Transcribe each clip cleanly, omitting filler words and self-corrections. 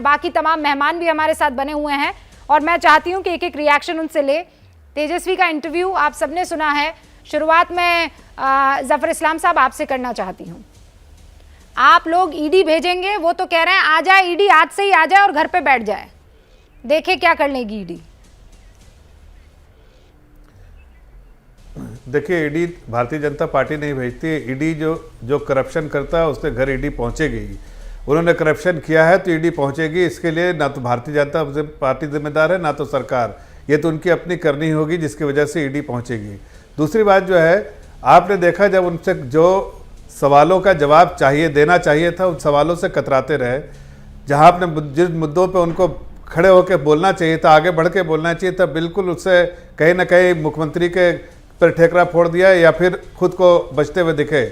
बाकी तमाम मेहमान भी हमारे साथ बने हुए हैं और मैं चाहती हूं कि एक एक रिएक्शन उनसे ले। तेजस्वी का इंटरव्यू आप सबने सुना है। शुरुआत में जफर इस्लाम साहब आपसे करना चाहती हूं। आप लोग ईडी भेजेंगे, वो तो कह रहे हैं आ जाए ईडी, आज से ही आ जाए और घर पे बैठ जाए, देखे क्या कर लेगी ईडी। देखिए, ईडी भारतीय जनता पार्टी नहीं भेजती है। ईडी जो करप्शन करता है उसके घर ईडी पहुंचेगी। उन्होंने करप्शन किया है तो ईडी पहुंचेगी। इसके लिए ना तो भारतीय जनता पार्टी जिम्मेदार है ना तो सरकार, ये तो उनकी अपनी करनी होगी जिसकी वजह से ईडी पहुंचेगी। दूसरी बात जो है, आपने देखा जब उनसे जो सवालों का जवाब देना चाहिए था, उन सवालों से कतराते रहे। जहां आपने जिस मुद्दों पे उनको खड़े होकर बोलना चाहिए था, आगे बढ़ के बोलना चाहिए था, बिल्कुल उससे कहीं ना कहीं मुख्यमंत्री के पर ठेकरा फोड़ दिया या फिर खुद को बचते हुए दिखे।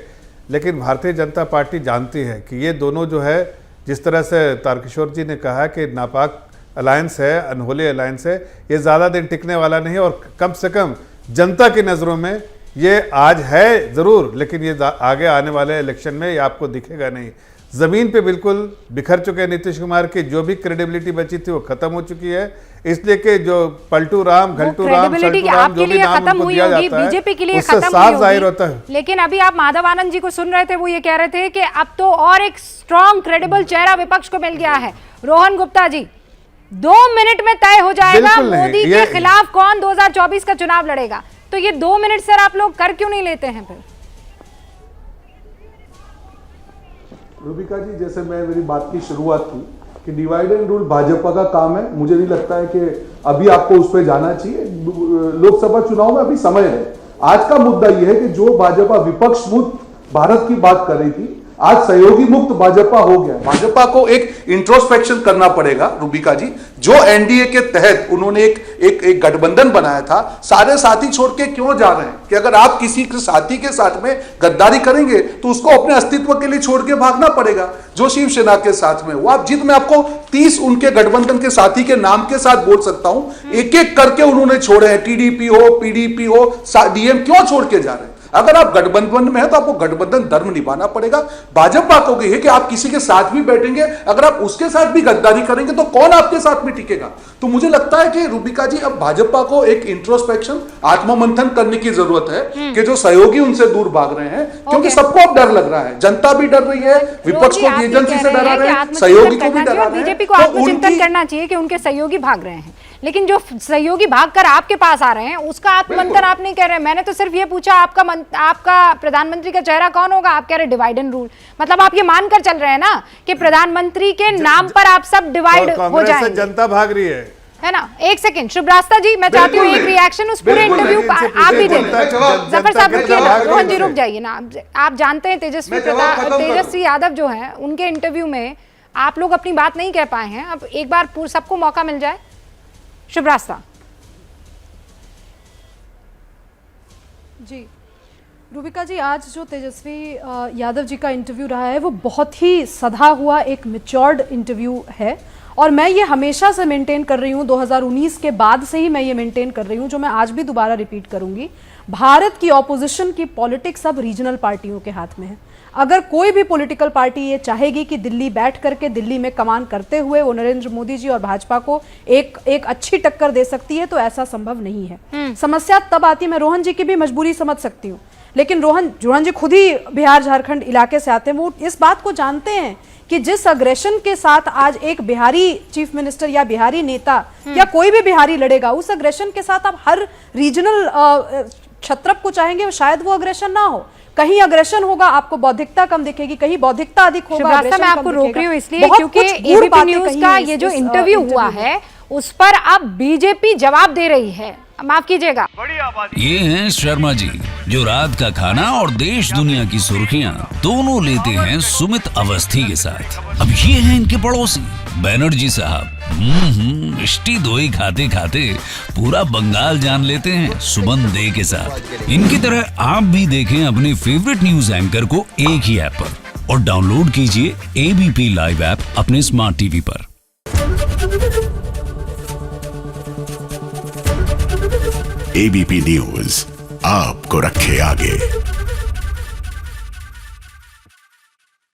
लेकिन भारतीय जनता पार्टी जानती है कि ये दोनों जो है, जिस तरह से तारकिशोर जी ने कहा कि नापाक अलायंस है, अनहोली अलायंस है, ये ज़्यादा दिन टिकने वाला नहीं है। और कम से कम जनता की नज़रों में ये आज है ज़रूर, लेकिन ये आगे आने वाले इलेक्शन में ये आपको दिखेगा नहीं। ज़मीन पे बिल्कुल बिखर चुके नीतीश कुमार की जो भी क्रेडिबिलिटी बची थी वो खत्म हो चुकी है। इसलिए कि जो पलटू राम, घलटू राम, सल्टू राम, जो भी नाम उनको दिया जाता है, बीजेपी के लिए उससे साफ जाहिर होता है। लेकिन अभी आप माधव आनंद जी को सुन रहे थे, वो ये कह रहे थे कि अब तो और एक स्ट्रॉन्ग क्रेडिबल चेहरा विपक्ष को मिल गया है। रोहन गुप्ता जी, 2 मिनट में तय हो जाएगा मोदी के खिलाफ कौन 2024 का चुनाव लड़ेगा। तो ये 2 मिनट सर आप लोग कर क्यों नहीं लेते हैं फिर? रूबिका जी, जैसे मेरी बात की शुरुआत की कि डिवाइड एंड रूल भाजपा का काम है, मुझे नहीं लगता है कि अभी आपको उस पर जाना चाहिए। लोकसभा चुनाव में अभी समय है। आज का मुद्दा यह है कि जो भाजपा विपक्ष मुक्त भारत की बात कर रही थी, आज सहयोगी मुक्त भाजपा हो गया। भाजपा को एक इंट्रोस्पेक्शन करना पड़ेगा रूबिका जी। जो एनडीए के तहत उन्होंने एक गठबंधन बनाया था, सारे साथी छोड़ के क्यों जा रहे हैं? कि अगर आप किसी के साथी के साथ में गद्दारी करेंगे तो उसको अपने अस्तित्व के लिए छोड़ के भागना पड़ेगा। जो शिवसेना के साथ में वो आप जिद में आपको 30 उनके गठबंधन के साथी के नाम के साथ बोल सकता हूं, एक एक करके उन्होंने छोड़े हैं। टीडीपी हो, पीडीपी हो, डीएम, क्यों छोड़ के जा रहे हैं? अगर आप गठबंधन में है तो आपको गठबंधन धर्म निभाना पड़ेगा। भाजपा को है कि आप किसी के साथ भी बैठेंगे, अगर आप उसके साथ भी गद्दारी करेंगे तो कौन आपके साथ में टिकेगा? तो मुझे लगता है कि रूबिका जी, अब भाजपा को एक इंट्रोस्पेक्शन, आत्ममंथन करने की जरूरत है कि जो सहयोगी उनसे दूर भाग रहे हैं, क्योंकि सबको अब डर लग रहा है। जनता भी डर रही है, विपक्ष को एजेंसी से डरा रहे हैं, सहयोगी को भी डरा रहे हैं। बीजेपी को आत्मचिंतन करना चाहिए कि उनके सहयोगी भाग रहे हैं, लेकिन जो सहयोगी भागकर आपके पास आ रहे हैं उसका आत्ममंथन आप नहीं कर रहे हैं। मैंने तो सिर्फ ये पूछा आपका प्रधानमंत्री का चेहरा कौन होगा, आप कह रहे डिवाइड एंड रूल। मतलब आप ये मानकर चल रहे हैं ना कि प्रधानमंत्री के नाम पर आप सब डिवाइड हो जाएंगे। जनता भाग रही है ना। एक सेकंड शुभ्रास्ता जी, मैं चाहती हूँ एक रिएक्शन उस पूरे इंटरव्यू आप भी दें। जफर साहब रुकिए ना, रोहन जी रुक जाइए ना। आप जानते हैं तेजस्वी यादव जो है, उनके इंटरव्यू में आप लोग अपनी बात नहीं कह पाए हैं। अब एक बार सबको मौका मिल जाए। शुभ्रास्ता जी। रूबिका जी, आज जो तेजस्वी यादव जी का इंटरव्यू रहा है वो बहुत ही सधा हुआ एक मैच्योर्ड इंटरव्यू है और मैं ये हमेशा से मेंटेन कर रही हूँ, 2019 के बाद से ही मैं ये मेंटेन कर रही हूँ, जो मैं आज भी दोबारा रिपीट करूंगी। भारत की ऑपोजिशन की पॉलिटिक्स अब रीजनल पार्टियों के हाथ में है। अगर कोई भी पॉलिटिकल पार्टी ये चाहेगी कि दिल्ली बैठ करके दिल्ली में कमान करते हुए वो नरेंद्र मोदी जी और भाजपा को एक अच्छी टक्कर दे सकती है, तो ऐसा संभव नहीं है। समस्या तब आती है, मैं रोहन जी की भी मजबूरी समझ सकती हूँ, लेकिन रोहन जी खुद ही बिहार झारखंड इलाके से आते हैं, वो इस बात को जानते हैं कि जिस अग्रेशन के साथ आज एक बिहारी चीफ मिनिस्टर या बिहारी नेता या कोई भी बिहारी लड़ेगा, उस अग्रेशन के साथ आप हर रीजनल छत्रप को चाहेंगे, शायद वो अग्रेशन ना हो। कहीं अग्रेशन होगा, आपको बौद्धिकता कम दिखेगी, कहीं बौद्धिकता अधिक होगा। मैं आपको रोक रही हूँ इसलिए क्योंकि एबीपी न्यूज का ये जो इंटरव्यू हुआ है उस पर अब बीजेपी जवाब दे रही है। माफ कीजिएगा। ये हैं शर्मा जी, जो रात का खाना और देश दुनिया की सुर्खियां दोनों लेते हैं सुमित अवस्थी के साथ। अब ये हैं इनके पड़ोसी बनर्जी साहब। मिष्टी दोई खाते खाते पूरा बंगाल जान लेते हैं सुमन दे के साथ। इनकी तरह आप भी देखें अपने फेवरेट न्यूज एंकर को एक ही ऐप पर और डाउनलोड कीजिए एबीपी लाइव ऐप अपने स्मार्ट टीवी पर। एबीपी न्यूज आपको रखे आगे।